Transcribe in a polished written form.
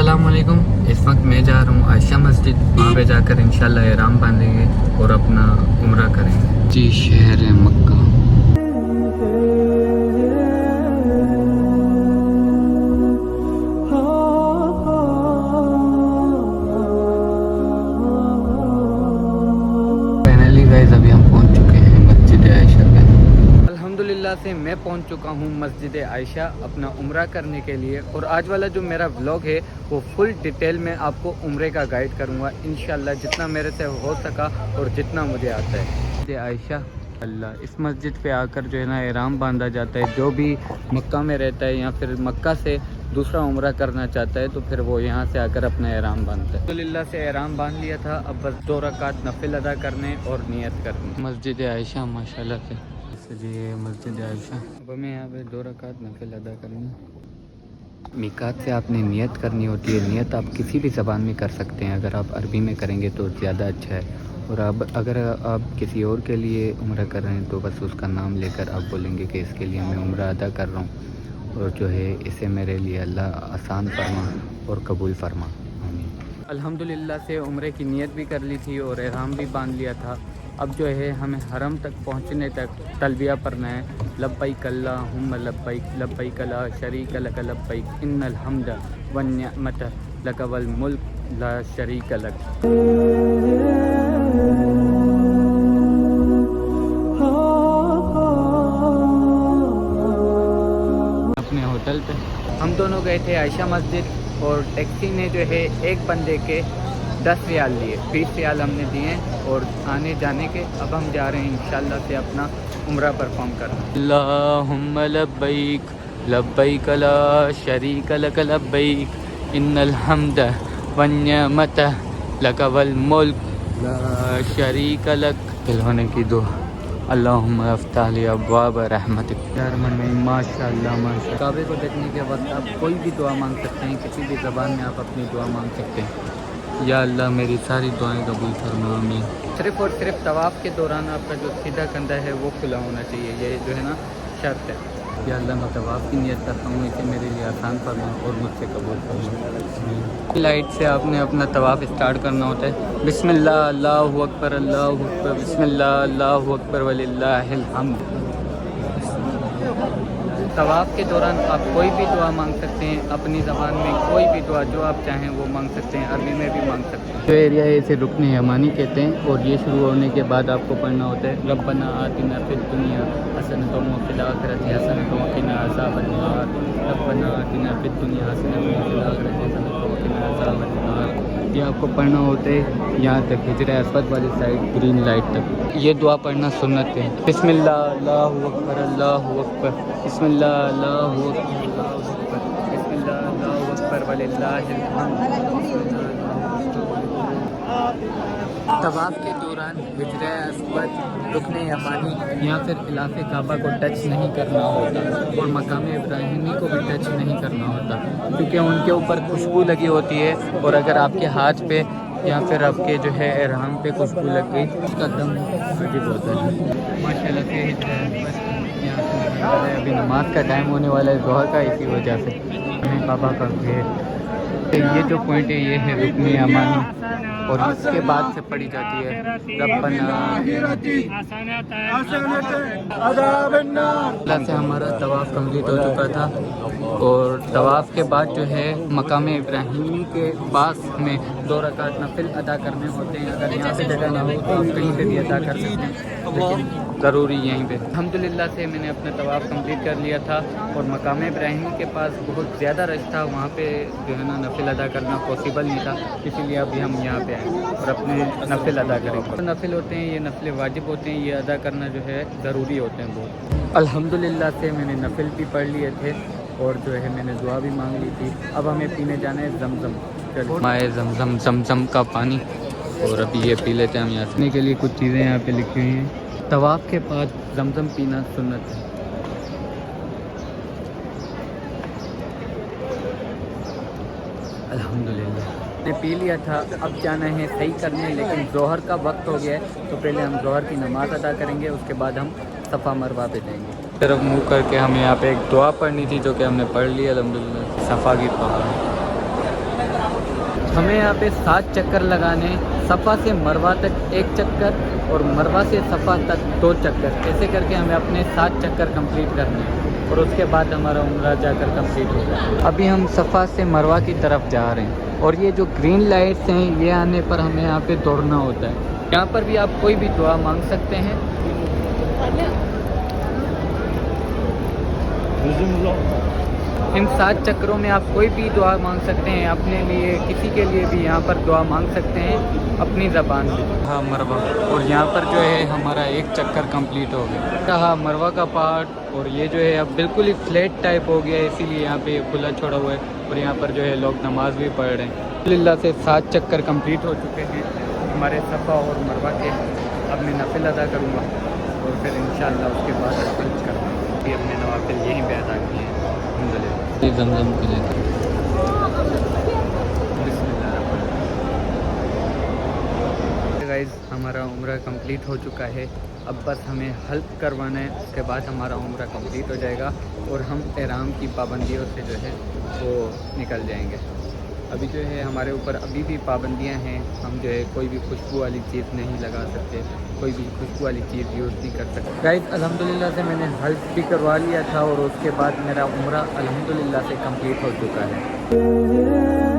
अस्सलाम वालेकुम। इस वक्त मैं जा रहा हूँ आयशा मस्जिद। वहाँ पे जाकर इंशाल्लाह एहराम बांधेंगे और अपना उम्रा करेंगे। जी शहर मक्का। फाइनली गाइस अभी हम पहुँच चुके हैं मस्जिद आयशा पे। अल्हम्दुलिल्लाह से मैं पहुंच चुका हूं मस्जिद आयशा अपना उम्रा करने के लिए। और आज वाला जो मेरा व्लॉग है वो फुल डिटेल में आपको उम्रे का गाइड करूंगा इंशाल्लाह, जितना मेरे से हो सका और जितना मुझे आता है। मस्जिद आयशा अल्लाह, इस मस्जिद पे आकर जो है ना एहराम बांधा जाता है। जो भी मक्का में रहता है या फिर मक्का से दूसरा उम्रा करना चाहता है तो फिर वो यहाँ से आकर अपना एहराम बांधता है। अल्हम्दुलिल्लाह से एहराम बांध लिया था, अब बस 2 रकात नफिल अदा करने और नियत करनी। मस्जिद आयशा माशाल्लाह से जी मस्जिद आयशा। अब हमें यहाँ पे 2 रकात नफिल अदा करनी। मिकात से आपने नियत करनी होती है। नियत आप किसी भी ज़बान में कर सकते हैं, अगर आप अरबी में करेंगे तो ज़्यादा अच्छा है। और अब अगर आप किसी और के लिए उम्रा कर रहे हैं तो बस उसका नाम लेकर आप बोलेंगे कि इसके लिए मैं उम्रा अदा कर रहा हूँ और जो है इसे मेरे लिए अल्लाह आसान फरमा और कबूल फरमा। आमीन। अल्हम्दुलिल्लाह से उम्रे की नियत भी कर ली थी और एहराम भी बांध लिया था। अब जो है हमें हरम तक पहुंचने तक तलबिया पढ़ना है। लब्बैक अल्लाहुम्मा लब्बैक, लब्बैक ला शरीक लक लब्बैक, इन्नल हम्द वन निअमत लक वल मुल्क ला शरीक लक। अपने होटल पे हम दोनों गए थे आयशा मस्जिद और टैक्सी ने जो है एक बंदे के 10 रियाल लिए, 20 रियाल हमने दिए और आने जाने के। अब हम जा रहे हैं इंशाल्लाह से अपना उम्रा परफॉर्म करना। अल्लाहुम्मा लब्बैक, लब्बैक ला शरीक लक लब्बैक, इन्नल हम्द वन निअमत लक वल मुल्क ला शरीक लक। दिल होने की दुआ। अल्लाहुम्मा अफ्ताह ली अब्वाब रहमतिक। यार मन में माशाल्लाह माशाल्लाह। काबे को देखने के वक्त आप कोई भी दुआ मांग सकते हैं, किसी भी ज़बान में आप अपनी दुआ मांग सकते हैं। या अल्लाह मेरी सारी दुआएं कबूल फरमा। आमीन। सिर्फ़ और सिर्फ तवाफ़ के दौरान आपका जो सीधा कंधा है वो खुला होना चाहिए, ये जो है ना शर्त है। या अल्लाह मैं तवाफ़ की नियत करता हूँ, इसे मेरे लिए आसान फरमा और मुझसे कबूल फरमा। लाइट से आपने अपना तवाफ़ स्टार्ट करना होता है। बिस्मिल्लाह अल्लाहु अकबर, अल्लाहु अकबर, बिस्मिल्लाह अल्लाहु अकबर वलिल्लाहिल हम्द। तवाफ़ के दौरान आप कोई भी दुआ मांग सकते हैं, अपनी ज़बान में कोई भी दुआ जो आप चाहें वो मांग सकते हैं, अरबी में भी मांग सकते हैं। जो एरिया है इसे रुकने यमानी कहते हैं और ये शुरू होने के बाद आपको पढ़ना होता है रब्बना आतिना फिद दुनिया हसनतम व फिल आखिरति हसनतम व क़िना अज़ाबन्नार, रब्बना आतिना फिद दुनिया हसनतम व फिल आखिरति हसनतम व क़िना अज़ाबन्नार। ये आपको पढ़ना होता है यहाँ तक, हिजरा अस्वद वाली साइड ग्रीन लाइट तक। ये दुआ पढ़ना सुन्नत है। बिस्मिल्लाह अल्लाहु अकबर, अल्लाहु अकबर, बिस्मिल्लाह अल्लाहु अकबर, अल्लाहु अकबर, बिस्मिल्लाह अल्लाहु अकबर वलिल्लाहिल हम्द। तवाफ़ के दौरान हिजरा अस्वद, रुकने यमानी या फिर इलाक़े काबा को टच नहीं करना होता और मकाम इब्राहिमी को भी टच नहीं करना होता, क्योंकि उनके ऊपर खुशबू लगी होती है। और अगर आपके हाथ पे या फिर आपके जो है एहराम पे खुशबू लग गई तो उसका दम अजीब होता है। माशाल्लाह से यहाँ से अभी नमाज का टाइम होने वाला है ज़ोहर का, इसी वजह से हमें काबा का घेर। ये जो पॉइंट है ये है रुकने यमानी और इसके बाद से पढ़ी जाती है रब्बना। अल्लाह से हमारा तवाफ़ कंप्लीट हो चुका था और तवाफ़ के बाद जो है मकाम इब्राहिमी के पास में 2 रकात नफिल अदा करने होते हैं। अगर यहाँ पे जगह ना हो तो आप कहीं पे भी अदा कर सकते हैं, लेकिन ज़रूरी यहीं पे। अल्हम्दुलिल्लाह से मैंने अपना तवाफ़ कंप्लीट कर लिया था और मकाम इब्राहिमी के पास बहुत ज़्यादा रश था, वहाँ पे जो है ना नफिल अदा करना पॉसिबल नहीं था, इसीलिए अभी हम यहाँ पे आए और अपने नफिल अदा करेंगे। तो नफिल होते हैं ये नफिल वाजिब होते हैं, ये अदा करना जो है ज़रूरी होते हैं बहुत। अल्हम्दुलिल्लाह से मैंने नफिल भी पढ़ लिए थे और जो है मैंने दुआ भी मांग ली थी। अब हमें पीने जाना है जमजम, माए जमजम, जमजम का पानी। और अभी ये पी लेते हैं हम। यहाँ से के लिए कुछ चीज़ें यहाँ पे लिखी हुई हैं। तवाफ़ के बाद जमजम पीना सुन्नत है। अल्हम्दुलिल्लाह ने पी लिया था, अब जाना है सही करने, लेकिन ज़ोहर का वक्त हो गया है तो पहले हम ज़ोहर की नमाज़ अदा करेंगे, उसके बाद हम सफ़ा मरवा पे जाएंगे। तरफ मुँह करके हमें यहाँ पे एक दुआ पढ़नी थी जो कि हमने पढ़ ली अल्हम्दुलिल्लाह। सफ़ा की दुआ ہمیں یہاں پہ 7 چکر لگانے، صفا سے مروہ تک 1 چکر اور مروہ سے صفا تک 2 چکر، ایسے کر کے ہمیں اپنے 7 چکر کمپلیٹ کرنے ہیں اور اس کے بعد ہمارا عمرہ جا کر کمپلیٹ ہوگا۔ ابھی ہم صفا سے مروہ کی طرف جا رہے ہیں اور یہ جو گرین لائٹس ہیں یہ آنے پر ہمیں یہاں پہ دوڑنا ہوتا ہے۔ یہاں پر بھی آپ کوئی بھی دعا مانگ سکتے ہیں۔ ان 7 چکروں میں آپ کوئی بھی دعا مانگ سکتے ہیں، اپنے لیے، کسی کے لیے بھی یہاں پر دعا مانگ سکتے ہیں اپنی زبان میں۔ ہاں مروہ، اور یہاں پر جو ہے ہمارا 1 چکر کمپلیٹ ہو گیا۔ کہا مروہ کا پہاڑ، اور یہ جو ہے اب بالکل ہی فلیٹ ٹائپ ہو گیا ہے، اسی لیے یہاں پہ یہ کھلا چھوڑا ہوا ہے اور یہاں پر جو ہے لوگ نماز بھی پڑھ رہے ہیں۔ الحمدللہ سے 7 چکر کمپلیٹ ہو چکے ہیں ہمارے صفا اور مروہ کے۔ اب میں نفل ادا کروں گا اور پھر انشاءاللہ اس کے بعد حج کروں گا۔ بھی اپنے نوافل یہیں پہ ادا کیے ہیں الحمدللہ۔ زمزم کے لیے بسم اللہ الرحمن الرحیم۔ گائز ہمارا عمرہ کمپلیٹ ہو چکا ہے، اب بس ہمیں حلق کروانا ہے، اس کے بعد ہمارا عمرہ کمپلیٹ ہو جائے گا اور ہم احرام کی پابندیوں سے جو ہے وہ نکل جائیں گے۔ ابھی جو ہے ہمارے اوپر ابھی بھی پابندیاں ہیں، ہم جو ہے کوئی بھی خوشبو والی چیز نہیں لگا سکتے، کوئی بھی خوشبو والی چیز یوز نہیں کر سکتے۔ گائز الحمدللہ سے میں نے حلق بھی کروا لیا تھا اور اس کے بعد میرا عمرہ الحمدللہ سے کمپلیٹ ہو چکا ہے۔